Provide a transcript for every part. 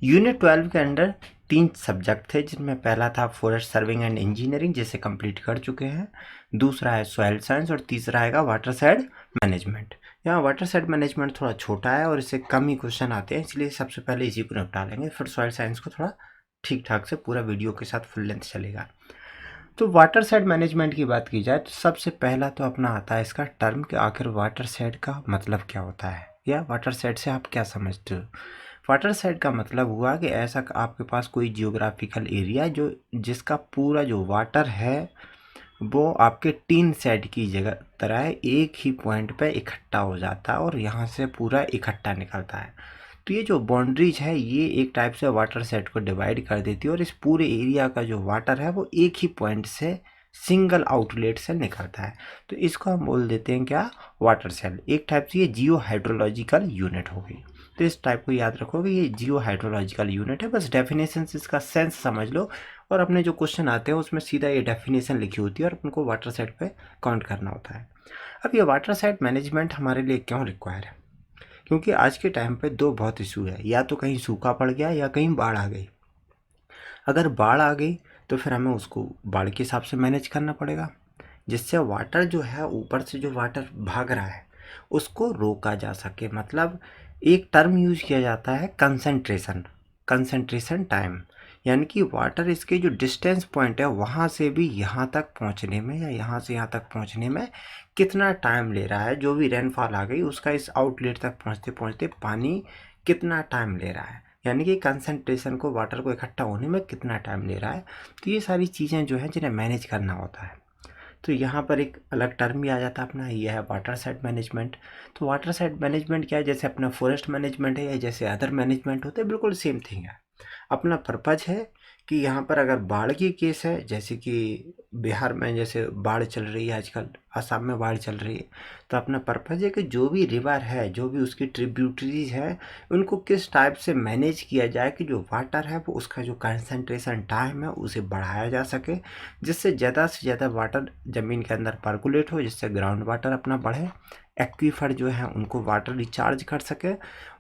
Unit 12 के under 3 subject थे, जिनमें पहला था फॉरेस्ट सर्विंग एंड इंजीनियरिंग, जिसे कंप्लीट कर चुके हैं। दूसरा है सॉइल साइंस और तीसरा है वाटर साइड मैनेजमेंट। यहाँ वाटर साइड मैनेजमेंट थोड़ा छोटा है और इससे कम ही क्वेश्चन आते हैं, इसलिए सबसे पहले इसी को निपटा लेंगे, फिर सॉइल साइंस को थोड़ा ठीक ठाक से पूरा वीडियो के साथ फुल लेंथ चलेगा। तो वाटर साइड मैनेजमेंट की बात की जाए तो सबसे पहला तो अपना आता है इसका टर्म कि आखिर वाटर साइड का मतलब क्या होता है, या वाटर साइड से आप क्या समझते हो। वाटर साइड का मतलब हुआ कि ऐसा आपके पास कोई जियोग्राफिकल एरिया जो जिसका पूरा जो वाटर है वो आपके 3 साइड की जगह तरह एक ही पॉइंट पे इकट्ठा हो जाता है और यहाँ से पूरा इकट्ठा निकलता है। तो ये जो बाउंड्रीज है ये एक टाइप से वाटर सेट को डिवाइड कर देती है और इस पूरे एरिया का जो वाटर है वो एक ही पॉइंट से सिंगल आउटलेट से निकलता है। तो इसको हम बोल देते हैं क्या, वाटर सेल। एक टाइप से ये जियो हाइड्रोलॉजिकल यूनिट हो गई। तो इस टाइप को याद रखो कि ये जियो हाइड्रोलॉजिकल यूनिट है। बस डेफिनेशन से इसका सेंस समझ लो और अपने जो क्वेश्चन आते हैं उसमें सीधा ये डेफिनेशन लिखी होती है और उनको वाटर सेट पे काउंट करना होता है। अब ये वाटर साइड मैनेजमेंट हमारे लिए क्यों रिक्वायर है, क्योंकि आज के टाइम पे दो बहुत इशू है, या तो कहीं सूखा पड़ गया या कहीं बाढ़ आ गई। अगर बाढ़ आ गई तो फिर हमें उसको बाढ़ के हिसाब से मैनेज करना पड़ेगा, जिससे वाटर जो है ऊपर से जो वाटर भाग रहा है उसको रोका जा सके। मतलब एक टर्म यूज किया जाता है कंसंट्रेशन, कंसंट्रेशन टाइम, यानी कि वाटर इसके जो डिस्टेंस पॉइंट है वहाँ से भी यहाँ तक पहुँचने में या यहाँ से यहाँ तक पहुँचने में कितना टाइम ले रहा है। जो भी रेनफॉल आ गई उसका इस आउटलेट तक पहुँचते पहुँचते पानी कितना टाइम ले रहा है, यानी कि कंसंट्रेशन को वाटर को इकट्ठा होने में कितना टाइम ले रहा है। तो ये सारी चीज़ें जो हैं जिन्हें मैनेज करना होता है। तो यहाँ पर एक अलग टर्म भी आ जाता है अपना, यह है वाटर साइड मैनेजमेंट। तो वाटर साइड मैनेजमेंट क्या है, जैसे अपना फॉरेस्ट मैनेजमेंट है या जैसे अदर मैनेजमेंट होते हैं, बिल्कुल सेम थिंग है। अपना पर्पज है कि यहाँ पर अगर बाढ़ की केस है, जैसे कि बिहार में जैसे बाढ़ चल रही है आजकल, असम में बाढ़ चल रही है, तो अपना पर्पज है कि जो भी रिवर है, जो भी उसकी ट्रिब्यूटरीज है, उनको किस टाइप से मैनेज किया जाए कि जो वाटर है वो उसका जो कंसंट्रेशन टाइम है उसे बढ़ाया जा सके, जिससे ज़्यादा से ज़्यादा वाटर ज़मीन के अंदर पर्कुलेट हो, जिससे ग्राउंड वाटर अपना बढ़े, एक्वीफर जो है उनको वाटर रिचार्ज कर सके,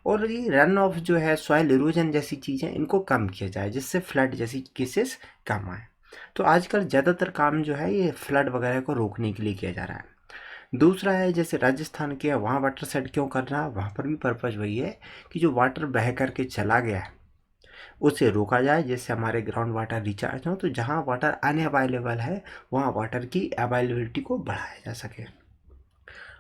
और ये रन ऑफ जो है सॉइल इरोजन जैसी चीज़ें इनको कम किया जाए, जिससे फ्लड जैसी केसेस कम आए। तो आजकल ज़्यादातर काम जो है ये फ्लड वगैरह को रोकने के लिए किया जा रहा है। दूसरा है जैसे राजस्थान के, वहाँ वाटर सेट क्यों करना है, वहाँ पर भी पर्पज़ वही है कि जो वाटर बह करके चला गया है उसे रोका जाए, जिससे हमारे ग्राउंड वाटर रिचार्ज हो। तो जहाँ वाटर अनअवेलेबल है वहाँ वाटर की अवेलेबिलिटी को बढ़ाया जा सके।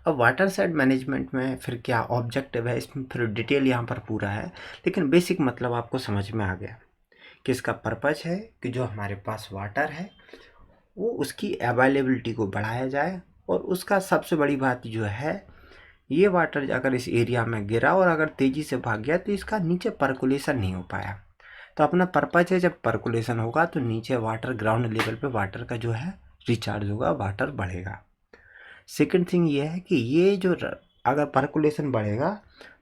अब वाटर साइड मैनेजमेंट में फिर क्या ऑब्जेक्टिव है, इसमें फिर डिटेल यहाँ पर पूरा है, लेकिन बेसिक मतलब आपको समझ में आ गया कि इसका पर्पज़ है कि जो हमारे पास वाटर है वो उसकी अवेलेबिलिटी को बढ़ाया जाए। और उसका सबसे बड़ी बात जो है, ये वाटर अगर इस एरिया में गिरा और अगर तेज़ी से भाग गया तो इसका नीचे पर्कुलेशन नहीं हो पाया। तो अपना पर्पज़ है जब पर्कुलेशन होगा तो नीचे वाटर ग्राउंड लेवल पे वाटर का जो है रिचार्ज होगा, वाटर बढ़ेगा। सेकंड थिंग ये है कि ये जो अगर पर्कुलेशन बढ़ेगा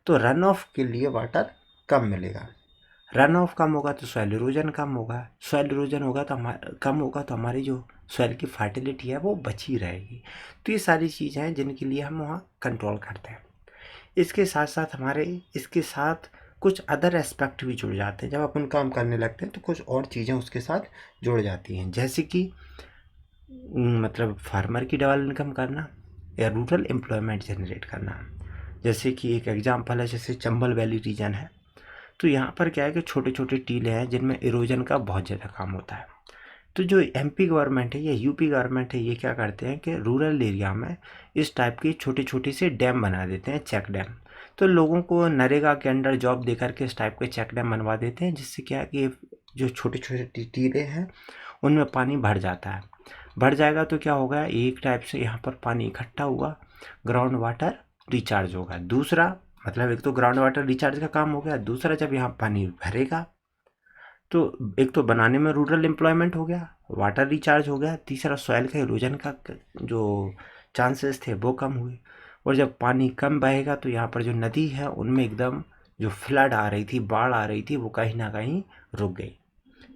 तो रन ऑफ के लिए वाटर कम मिलेगा। रन ऑफ कम होगा तो सॉइल इरोजन कम होगा, सॉइल इरोजन होगा तो कम होगा तो हमारी जो सॉइल की फर्टिलिटी है वो बची रहेगी। तो ये सारी चीज़ें हैं जिनके लिए हम वहाँ कंट्रोल करते हैं। इसके साथ साथ हमारे इसके साथ कुछ अदर एस्पेक्ट भी जुड़ जाते हैं। जब अपन काम करने लगते हैं तो कुछ और चीज़ें उसके साथ जुड़ जाती हैं, जैसे कि मतलब फार्मर की डबल इनकम करना या रूरल एम्प्लॉयमेंट जनरेट करना। जैसे कि एक एग्जांपल है, जैसे चंबल वैली रीजन है, तो यहाँ पर क्या है कि छोटे छोटे टीले हैं जिनमें इरोजन का बहुत ज़्यादा काम होता है। तो जो एमपी गवर्नमेंट है या यूपी गवर्नमेंट है, ये क्या करते हैं कि रूरल एरिया में इस टाइप के छोटे छोटे से डैम बना देते हैं, चेक डैम। तो लोगों को नरेगा के अंडर जॉब दे करके इस टाइप के चेक डैम बनवा देते हैं, जिससे क्या है कि जो छोटे छोटे टीले हैं उनमें पानी भर जाता है। भर जाएगा तो क्या होगा, एक टाइप से यहाँ पर पानी इकट्ठा हुआ, ग्राउंड वाटर रिचार्ज होगा। दूसरा मतलब एक तो ग्राउंड वाटर रिचार्ज का काम हो गया, दूसरा जब यहाँ पानी भरेगा तो एक तो बनाने में रूरल एम्प्लॉयमेंट हो गया, वाटर रिचार्ज हो गया, तीसरा सॉइल का इरोजन का जो चांसेस थे वो कम हुए। और जब पानी कम बहेगा तो यहाँ पर जो नदी है उनमें एकदम जो फ्लड आ रही थी, बाढ़ आ रही थी, वो कहीं ना कहीं रुक गई।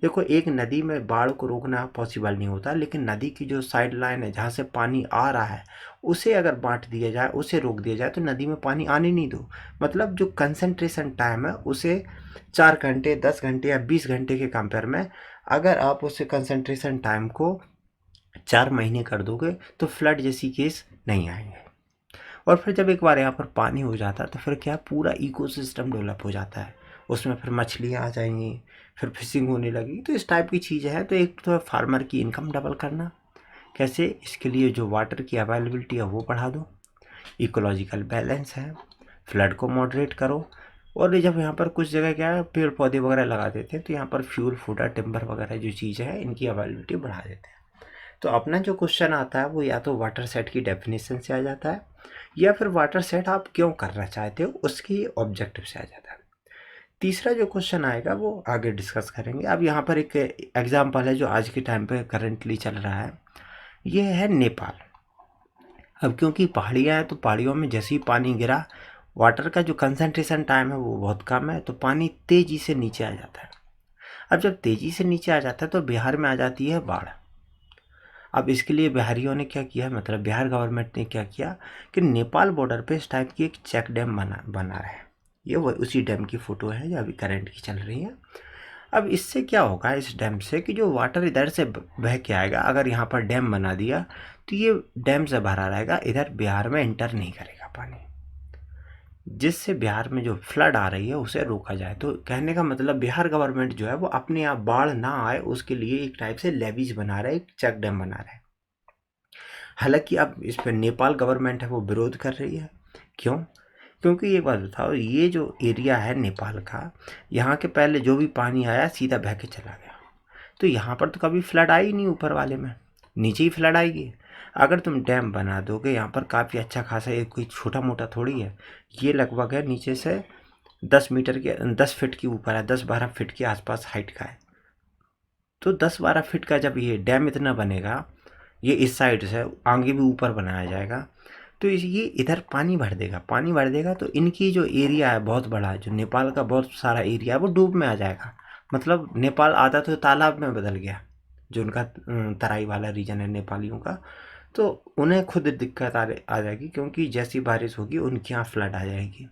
देखो एक नदी में बाढ़ को रोकना पॉसिबल नहीं होता, लेकिन नदी की जो साइड लाइन है जहाँ से पानी आ रहा है उसे अगर बांट दिया जाए, उसे रोक दिया जाए तो नदी में पानी आने नहीं दो। मतलब जो कंसंट्रेशन टाइम है उसे 4 घंटे 10 घंटे या 20 घंटे के कंपेयर में अगर आप उसे कंसंट्रेशन टाइम को 4 महीने कर दोगे तो फ्लड जैसी केस नहीं आएंगे। और फिर जब एक बार यहाँ पर पानी हो जाता है तो फिर क्या पूरा इकोसिस्टम डेवलप हो जाता है, उसमें फिर मछलियाँ आ जाएंगी, फिर फिशिंग होने लगेगी। तो इस टाइप की चीज़ें हैं। तो एक तो फार्मर की इनकम डबल करना, कैसे, इसके लिए जो वाटर की अवेलेबिलिटी है वो बढ़ा दो, इकोलॉजिकल बैलेंस है, फ्लड को मॉडरेट करो। और जब यहाँ पर कुछ जगह क्या है पेड़ पौधे वगैरह लगा देते हैं तो यहाँ पर फ्यूल फूडर टिम्बर वगैरह जो चीज़ें हैं इनकी अवेलेबिलिटी बढ़ा देते हैं। तो अपना जो क्वेश्चन आता है वो या तो वाटर सेट की डेफिनेशन से आ जाता है या फिर वाटर सेट आप क्यों करना चाहते हो उसकी ऑब्जेक्टिव से आ जाता है। तीसरा जो क्वेश्चन आएगा वो आगे डिस्कस करेंगे। अब यहाँ पर एक एग्जाम्पल है जो आज के टाइम पे करंटली चल रहा है, ये है नेपाल। अब क्योंकि पहाड़ियाँ हैं तो पहाड़ियों में जैसे ही पानी गिरा, वाटर का जो कंसंट्रेशन टाइम है वो बहुत कम है, तो पानी तेज़ी से नीचे आ जाता है। अब जब तेज़ी से नीचे आ जाता है तो बिहार में आ जाती है बाढ़। अब इसके लिए बिहारियों ने क्या किया, मतलब बिहार गवर्नमेंट ने क्या किया कि नेपाल बॉर्डर पे इस टाइप की एक चेक डैम बना रहा है। ये वो उसी डैम की फ़ोटो है जो अभी करंट की चल रही है। अब इससे क्या होगा इस डैम से कि जो वाटर इधर से बह के आएगा, अगर यहाँ पर डैम बना दिया तो ये डैम से भरा रहेगा, इधर बिहार में एंटर नहीं करेगा पानी, जिससे बिहार में जो फ्लड आ रही है उसे रोका जाए। तो कहने का मतलब बिहार गवर्नमेंट जो है वो अपने आप बाढ़ ना आए उसके लिए एक टाइप से लेवीज बना रहा है, एक चेक डैम बना रहा है। हालांकि अब इस पर नेपाल गवर्नमेंट है वो विरोध कर रही है। क्यों? क्योंकि ये बात बताओ, ये जो एरिया है नेपाल का, यहाँ के पहले जो भी पानी आया सीधा बह के चला गया, तो यहाँ पर तो कभी फ्लड आई नहीं, ऊपर वाले में नीचे ही फ्लड आएगी। अगर तुम डैम बना दोगे यहाँ पर काफ़ी अच्छा खासा, ये कोई छोटा मोटा थोड़ी है, ये लगभग है नीचे से 10 मीटर के 10 फीट के ऊपर है, 10-12 फीट के आसपास हाइट का है। तो 10-12 फीट का जब ये डैम इतना बनेगा, ये इस साइड से आगे भी ऊपर बनाया जाएगा, तो ये इधर पानी भर देगा, पानी भर देगा तो इनकी जो एरिया है बहुत बड़ा, जो नेपाल का बहुत सारा एरिया है वो डूब में आ जाएगा। मतलब नेपाल आधा तो तालाब में बदल गया, जो उनका तराई वाला रीजन है नेपालियों का। तो उन्हें खुद दिक्कत आ जाएगी, क्योंकि जैसी बारिश होगी उनके यहाँ फ्लड आ जाएगी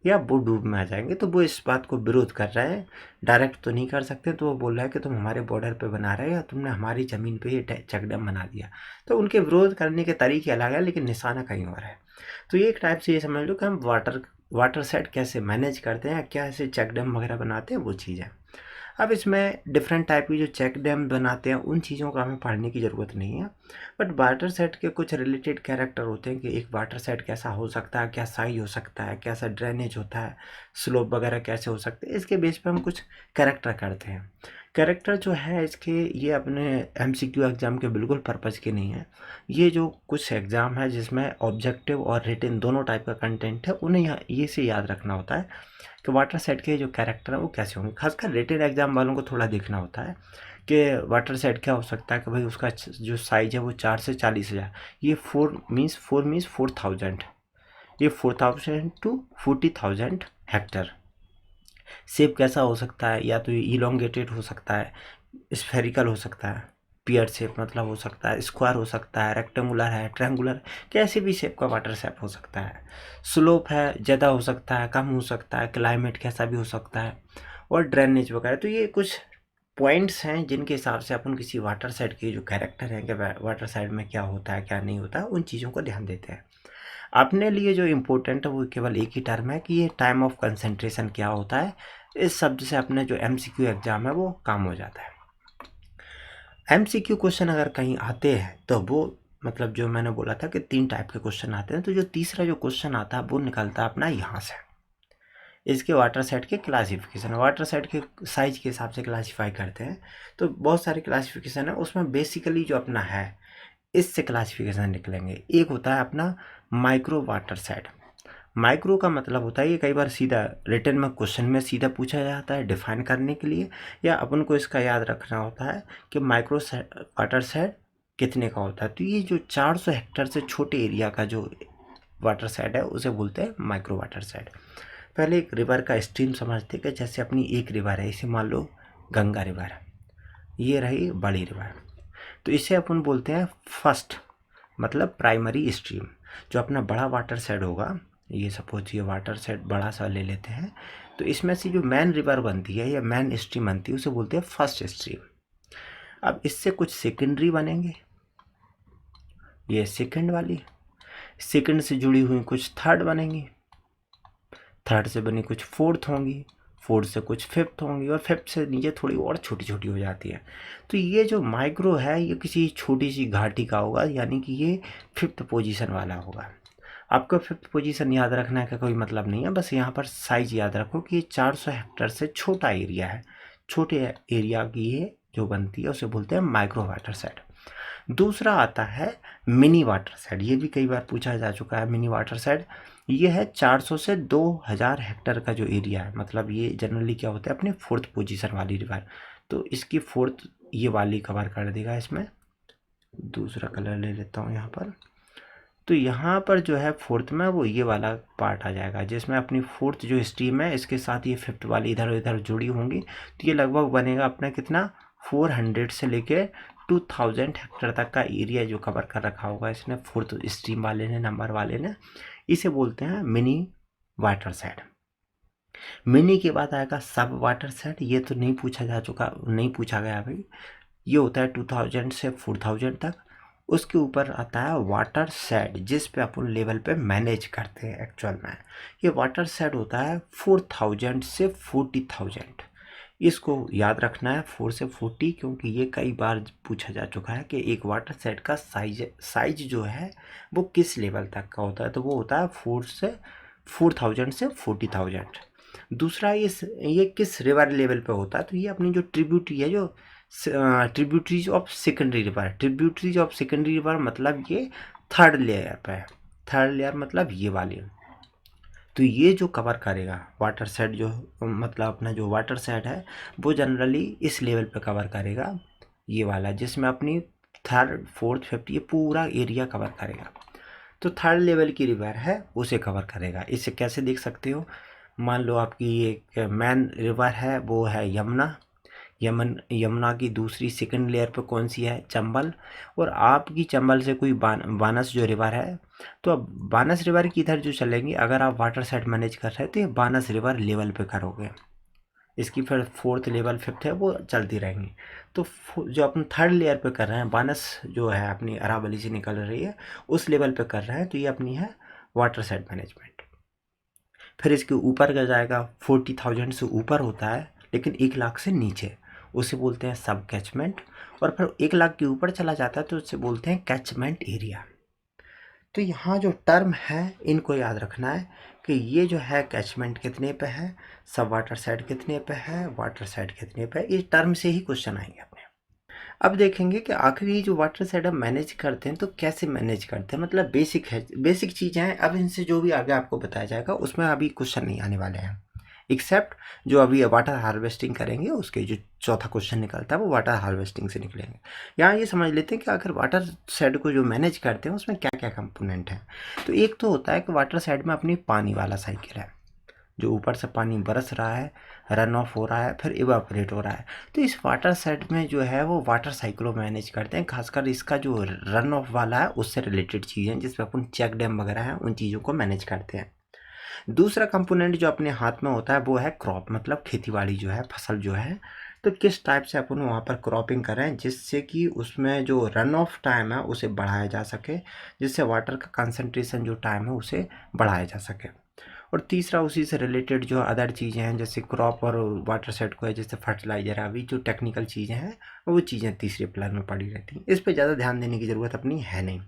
या वो डूब में आ जाएंगे। तो वो इस बात को विरोध कर रहे हैं, डायरेक्ट तो नहीं कर सकते। तो वो बोल रहा है कि तुम हमारे बॉर्डर पे बना रहे हो या तुमने हमारी ज़मीन पे ये चेक डैम बना दिया। तो उनके विरोध करने के तरीके अलग है, लेकिन निशाना कहीं और है। तो ये एक टाइप से ये समझ लो कि हम वाटर सेट कैसे मैनेज करते हैं, क्या ऐसे चेक डैम वगैरह बनाते हैं, वो चीज़ है। अब इसमें डिफरेंट टाइप की जो चेक डैम बनाते हैं उन चीज़ों का हमें पढ़ने की ज़रूरत नहीं है, बट वाटर सेट के कुछ रिलेटेड कैरेक्टर होते हैं कि एक वाटर सेट कैसा हो सकता है, क्या साइज हो सकता है, कैसा ड्रेनेज होता है, स्लोप वगैरह कैसे हो सकते हैं, इसके बेस पे हम कुछ कैरेक्टर करते हैं। कैरेक्टर जो है इसके, ये अपने MCQ एग्ज़ाम के बिल्कुल पर्पज़ के नहीं है। ये जो कुछ एग्ज़ाम है जिसमें ऑब्जेक्टिव और रिटन दोनों टाइप का कंटेंट है, उन्हें ये से याद रखना होता है कि वाटर सेट के जो कैरेक्टर हैं वो कैसे होंगे। खासकर रिटन एग्ज़ाम वालों को थोड़ा देखना होता है कि वाटर सेट क्या हो सकता है, कि भाई उसका जो साइज़ है वो 4 से 40,000, ये 4 मीन्स 4,000, ये 4,000 to 40,000 हेक्टर। शेप कैसा हो सकता है, या तो ये इलोंगेटेड हो सकता है, स्फेरिकल हो सकता है, पियर शेप मतलब हो सकता है, स्क्वायर हो सकता है, रेक्टेंगुलर है, ट्रायंगुलर, कैसे भी शेप का वाटर सेट हो सकता है। स्लोप है, ज़्यादा हो सकता है, कम हो सकता है, क्लाइमेट कैसा भी हो सकता है, और ड्रेनेज वगैरह। तो ये कुछ पॉइंट्स हैं जिनके हिसाब से अपन किसी वाटर सेट के जो कैरेक्टर हैं कि वाटर सेट में क्या होता है क्या नहीं होता है, उन चीज़ों को ध्यान देते हैं। अपने लिए जो इम्पोर्टेंट है वो केवल एक ही टर्म है कि ये टाइम ऑफ कंसंट्रेशन क्या होता है। इस शब्द से अपने जो MCQ एग्ज़ाम है वो काम हो जाता है। MCQ क्वेश्चन अगर कहीं आते हैं तो वो, मतलब जो मैंने बोला था कि 3 टाइप के क्वेश्चन आते हैं, तो जो तीसरा जो क्वेश्चन आता है वो निकलता है अपना यहाँ से। इसके वाटर सेट के क्लासिफिकेशन, वाटर सेट के साइज के हिसाब से क्लासीफाई करते हैं। तो बहुत सारे क्लासिफिकेशन है, उसमें बेसिकली जो अपना है इससे क्लासिफिकेशन निकलेंगे। एक होता है अपना माइक्रो वाटर सेट। माइक्रो का मतलब होता है, ये कई बार सीधा रिटन में क्वेश्चन में सीधा पूछा जाता है डिफाइन करने के लिए, या अपन को इसका याद रखना होता है कि माइक्रो वाटर सेट कितने का होता है। तो ये जो 400 हेक्टेयर से छोटे एरिया का जो वाटर सेट है उसे बोलते हैं माइक्रो वाटर सेट। पहले एक रिवर का स्ट्रीम समझते हैं कि जैसे अपनी एक रिवर है, इसे मान लो गंगा रिवर है। ये रही बड़ी रिवर। तो इसे अपन बोलते हैं फर्स्ट, मतलब प्राइमरी स्ट्रीम। जो अपना बड़ा वाटर शेड होगा, ये सपोज ये वाटर शेड बड़ा सा ले लेते हैं, तो इसमें से जो मेन रिवर बनती है या मेन स्ट्रीम बनती है उसे बोलते हैं फर्स्ट स्ट्रीम। अब इससे कुछ सेकेंडरी बनेंगे, ये सेकंड वाली, सेकंड से जुड़ी हुई कुछ थर्ड बनेंगी, थर्ड से बनी कुछ फोर्थ होंगी, फोर्थ से कुछ फिफ्थ होंगी, और फिफ्थ से नीचे थोड़ी और छोटी छोटी हो जाती है। तो ये जो माइक्रो है ये किसी छोटी सी घाटी का होगा, यानी कि ये फिफ्थ पोजीशन वाला होगा। आपको फिफ्थ पोजीशन याद रखने का कोई मतलब नहीं है, बस यहाँ पर साइज याद रखो कि ये 400 हेक्टेयर से छोटा एरिया है। छोटे एरिया की ये जो बनती है उसे बोलते हैं माइक्रो वाटर सेट। दूसरा आता है मिनी वाटर सेट, ये भी कई बार पूछा जा चुका है। मिनी वाटर सेट ये है 400 से 2000 हेक्टेयर का जो एरिया है, मतलब ये जनरली क्या होता है अपने फोर्थ पोजीशन वाली रिवर, तो इसकी फोर्थ ये वाली कवर कर देगा। इसमें दूसरा कलर ले लेता हूँ यहाँ पर, तो यहाँ पर जो है फोर्थ में वो ये वाला पार्ट आ जाएगा, जिसमें अपनी फोर्थ जो स्ट्रीम है इसके साथ ये फिफ्थ वाली इधर उधर जुड़ी होंगी। तो ये लगभग बनेगा अपना कितना, 400 से लेके 2000 हेक्टेयर तक का एरिया जो कवर कर रखा होगा इसने फोर्थ स्ट्रीम वाले ने, नंबर वाले ने। इसे बोलते हैं मिनी वाटर सेट। मिनी के बाद आएगा सब वाटर सेट, ये तो नहीं पूछा गया भाई। ये होता है 2000 से 4000 तक। उसके ऊपर आता है वाटर शेड, जिस पे अपन लेवल पे मैनेज करते हैं एक्चुअल में। ये वाटर शेड होता है 4000 से 40000। इसको याद रखना है 4 से 40, क्योंकि ये कई बार पूछा जा चुका है कि एक वाटर शेड का साइज जो है वो किस लेवल तक का होता है, तो वो होता है 4000 से 40000। दूसरा ये किस रिवर लेवल पे होता है, तो ये अपनी जो ट्रिब्यूटरी है, जो tributaries of secondary river. Tributaries of secondary river मतलब ये थर्ड लेयर पे है। थर्ड लेयर मतलब ये वाली। तो ये जो कवर करेगा वाटर सेट, जो मतलब अपना जो वाटर सेट है वो जनरली इस लेवल पे कवर करेगा, ये वाला, जिसमें अपनी थर्ड फोर्थ फिफ्थ ये पूरा एरिया कवर करेगा। तो थर्ड लेवल की रिवर है उसे कवर करेगा। इसे कैसे देख सकते हो, मान लो आपकी एक मेन रिवर है वो है यमुना। यमुना की दूसरी सेकंड लेयर पे कौन सी है, चंबल। और आपकी चंबल से कोई बानस जो रिवर है, तो अब बानस रिवर की इधर जो चलेंगी, अगर आप वाटर सेट मैनेज कर रहे हैं तो ये बानस रिवर लेवल पे करोगे। इसकी फिर फोर्थ लेवल फिफ्थ है वो चलती रहेंगी। तो जो अपन थर्ड लेयर पे कर रहे हैं, बानस जो है अपनी अरावली से निकल रही है उस लेवल पे कर रहे हैं, तो ये अपनी है वाटर सेट मैनेजमेंट। फिर इसके ऊपर का जाएगा 40,000 से ऊपर होता है, लेकिन 1 लाख से नीचे, उसे बोलते हैं सब कैचमेंट। और फिर 1 लाख के ऊपर चला जाता है तो उसे बोलते हैं कैचमेंट एरिया। तो यहाँ जो टर्म है इनको याद रखना है कि ये जो है कैचमेंट कितने पे है, सब वाटर साइड कितने पे है, वाटर साइड कितने पे है, इस टर्म से ही क्वेश्चन आएंगे अपने। अब देखेंगे कि आखिर ये जो वाटर साइड हम मैनेज करते हैं तो कैसे मैनेज करते हैं, मतलब बेसिक है, बेसिक चीज़ें हैं। अब इनसे जो भी आगे आपको बताया जाएगा उसमें अभी क्वेश्चन नहीं आने वाले हैं, एक्सेप्ट जो अभी वाटर हार्वेस्टिंग करेंगे उसके जो चौथा क्वेश्चन निकलता है वो वाटर हार्वेस्टिंग से निकलेंगे। यहाँ ये समझ लेते हैं कि आखिर वाटर साइड को जो मैनेज करते हैं उसमें क्या क्या कंपोनेंट हैं। तो एक तो होता है कि वाटर साइड में अपनी पानी वाला साइकिल है, जो ऊपर से पानी बरस रहा है, रन ऑफ हो रहा है, फिर इवापोरेट हो रहा है। तो इस वाटर साइड में जो है वो वाटर साइकिल मैनेज करते हैं। खासकर इसका जो रन ऑफ वाला है उससे रिलेटेड चीज़ें, जिसमें अपन चेक डैम वगैरह हैं उन चीज़ों को मैनेज करते हैं। दूसरा कंपोनेंट जो अपने हाथ में होता है वो है क्रॉप, मतलब खेतीबाड़ी जो है, फसल जो है। तो किस टाइप से अपन वहाँ पर क्रॉपिंग करें जिससे कि उसमें जो रन ऑफ टाइम है उसे बढ़ाया जा सके, जिससे वाटर का कंसंट्रेशन जो टाइम है उसे बढ़ाया जा सके। और तीसरा उसी से रिलेटेड जो अदर चीज़ें हैं जैसे क्रॉप और वाटर सेट को है, जैसे फर्टिलाइजर, अभी जो टेक्निकल चीज़ें हैं वो चीज़ें तीसरे प्लान में पड़ी रहती हैं। इस पर ज़्यादा ध्यान देने की ज़रूरत अपनी है नहीं।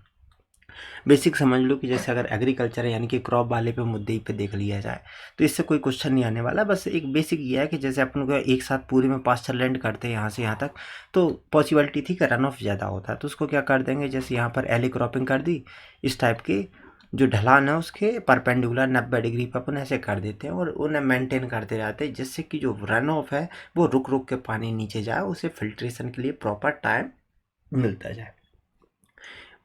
बेसिक समझ लो कि जैसे अगर एग्रीकल्चर यानी कि क्रॉप वाले पे मुद्दे पे देख लिया जाए तो इससे कोई क्वेश्चन नहीं आने वाला। बस एक बेसिक ये है कि जैसे अपन को एक साथ पूरे में पास्चर लैंड करते हैं यहाँ से यहाँ तक, तो पॉसिबिलिटी थी कि रन ऑफ ज़्यादा होता है, तो उसको क्या कर देंगे, जैसे यहाँ पर एली क्रॉपिंग कर दी, इस टाइप की जो ढलान है उसके परपेंडिकुलर 90 डिग्री पर अपन ऐसे कर देते हैं और उन्हें मेंटेन करते रहते हैं, जिससे कि जो रन ऑफ है वो रुक रुक के पानी नीचे जाए, उसे फिल्ट्रेशन के लिए प्रॉपर टाइम मिलता जाए।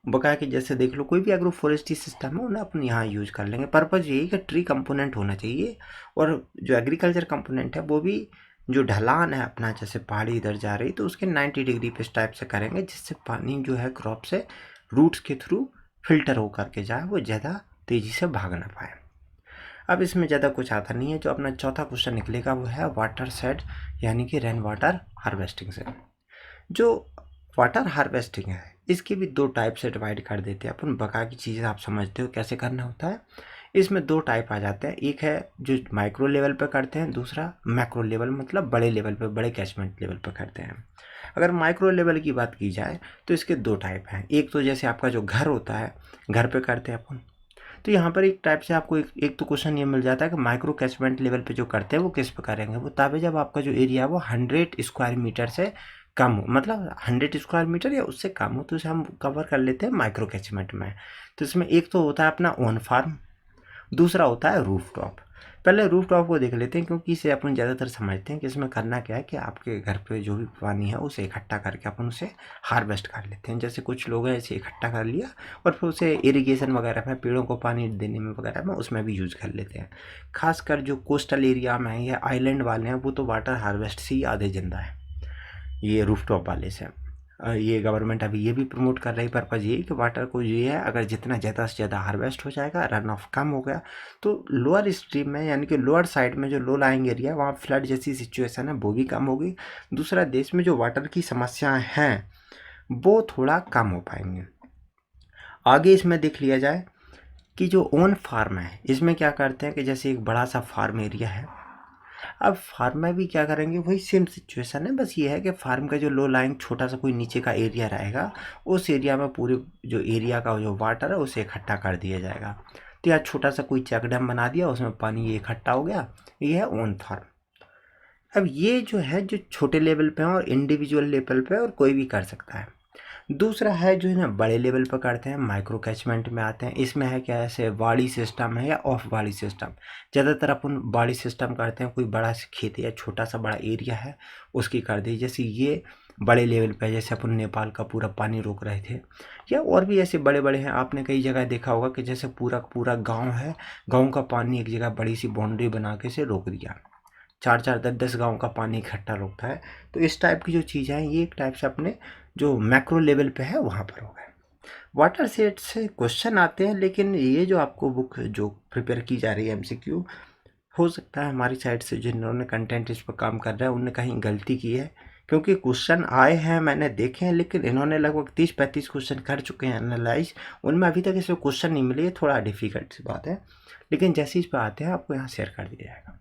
बकाया कि जैसे देख लो कोई भी एग्रो फॉरेस्ट्री सिस्टम है उन्हें अपन यहाँ यूज कर लेंगे। पर्पज़ यही कि ट्री कंपोनेंट होना चाहिए, और जो एग्रीकल्चर कंपोनेंट है वो भी जो ढलान है अपना, जैसे पहाड़ी इधर जा रही तो उसके 90 डिग्री पे इस टाइप से करेंगे जिससे पानी जो है क्रॉप से रूट्स के थ्रू फिल्टर हो करके जाए, वो ज़्यादा तेज़ी से भाग ना पाए। अब इसमें ज़्यादा कुछ आता नहीं है। जो अपना चौथा क्वेश्चन निकलेगा वो है वाटर शेड यानी कि रेन वाटर हार्वेस्टिंग से। जो वाटर हार्वेस्टिंग है इसकी भी दो टाइप से डिवाइड कर देते हैं अपन। बका की चीज़ें आप समझते हो कैसे करना होता है। इसमें दो टाइप आ जाते हैं, एक है जो माइक्रो लेवल पे करते हैं, दूसरा मैक्रो लेवल मतलब बड़े लेवल पे, बड़े कैचमेंट लेवल पे करते हैं। अगर माइक्रो लेवल की बात की जाए तो इसके दो टाइप हैं। एक तो जैसे आपका जो घर होता है, घर पे करते हैं अपन, तो यहाँ पर एक टाइप से आपको एक तो क्वेश्चन ये मिल जाता है कि माइक्रो कैचमेंट लेवल पे जो करते हैं वो किस पे करेंगे। वो तब है जब आपका जो एरिया है वो 100 स्क्वायर मीटर से कम हो, मतलब 100 स्क्वायर मीटर या उससे कम हो, तो उसे हम कवर कर लेते हैं माइक्रो कैचमेंट में। तो इसमें एक तो होता है अपना ऑन फार्म, दूसरा होता है रूफ टॉप। पहले रूफ टॉप को देख लेते हैं क्योंकि इसे अपन ज़्यादातर समझते हैं कि इसमें करना क्या है कि आपके घर पे जो भी पानी है उसे इकट्ठा करके अपन उसे हार्वेस्ट कर लेते हैं। जैसे कुछ लोग हैं इसे इकट्ठा कर लिया और फिर उसे इरिगेशन वगैरह में, पेड़ों को पानी देने में वगैरह में उसमें भी यूज़ कर लेते हैं। खासकर जो कोस्टल एरिया में है या आइलैंड वाले हैं वो तो वाटर हार्वेस्ट से ही आधे जिंदा है, ये रूफ टॉप वाले से। ये गवर्नमेंट अभी ये भी प्रमोट कर रही, पर्पज़ ये कि वाटर को ये है अगर जितना ज़्यादा से ज़्यादा हार्वेस्ट हो जाएगा, रन ऑफ कम हो गया, तो लोअर स्ट्रीम में यानी कि लोअर साइड में जो लो लाइंग एरिया है वहाँ फ्लड जैसी सिचुएशन है वो भी कम होगी। दूसरा, देश में जो वाटर की समस्याएं हैं वो थोड़ा कम हो पाएंगे। आगे इसमें देख लिया जाए कि जो ओन फार्म है इसमें क्या करते हैं कि जैसे एक बड़ा सा फार्म एरिया है, अब फार्म में भी क्या करेंगे, वही सेम सिचुएशन है, बस ये है कि फार्म का जो लो लाइंग छोटा सा कोई नीचे का एरिया रहेगा, उस एरिया में पूरे जो एरिया का जो वाटर है उसे इकट्ठा कर दिया जाएगा। तो यार छोटा सा कोई चेक डैम बना दिया, उसमें पानी ये इकट्ठा हो गया, ये है ओन फार्म। अब ये जो है जो छोटे लेवल पे है और इंडिविजुअल लेवल पे और कोई भी कर सकता है। दूसरा है जो है ना बड़े लेवल पर करते हैं, माइक्रो कैचमेंट में आते हैं। इसमें है क्या, ऐसे वाड़ी सिस्टम है या ऑफ वाड़ी सिस्टम। ज़्यादातर अपन वाड़ी सिस्टम करते हैं, कोई बड़ा सा खेत या छोटा सा बड़ा एरिया है उसकी कर दी। जैसे ये बड़े लेवल पे, जैसे अपन नेपाल का पूरा पानी रोक रहे थे, या और भी ऐसे बड़े बड़े हैं। आपने कई जगह देखा होगा कि जैसे पूरा पूरा गाँव है, गाँव का पानी एक जगह बड़ी सी बाउंड्री बना के से रोक दिया, 4-4 10-10 गाँव का पानी इकट्ठा रोकता है। तो इस टाइप की जो चीज़ें हैं ये एक टाइप से अपने जो मैक्रो लेवल पे है वहाँ पर हो गए। वाटर सेट से क्वेश्चन आते हैं, लेकिन ये जो आपको बुक जो प्रिपेयर की जा रही है एमसीक्यू, हो सकता है हमारी साइड से जिन्होंने कंटेंट इस पर काम कर रहा है उनने कहीं गलती की है, क्योंकि क्वेश्चन आए हैं मैंने देखे हैं, लेकिन इन्होंने लगभग 30-35 क्वेश्चन कर चुके हैं एनालाइज, उनमें अभी तक इसमें क्वेश्चन नहीं मिले। थोड़ा डिफिकल्ट सी बात है, लेकिन जैसे इस पर आते हैं आपको यहाँ शेयर कर दिया जाएगा।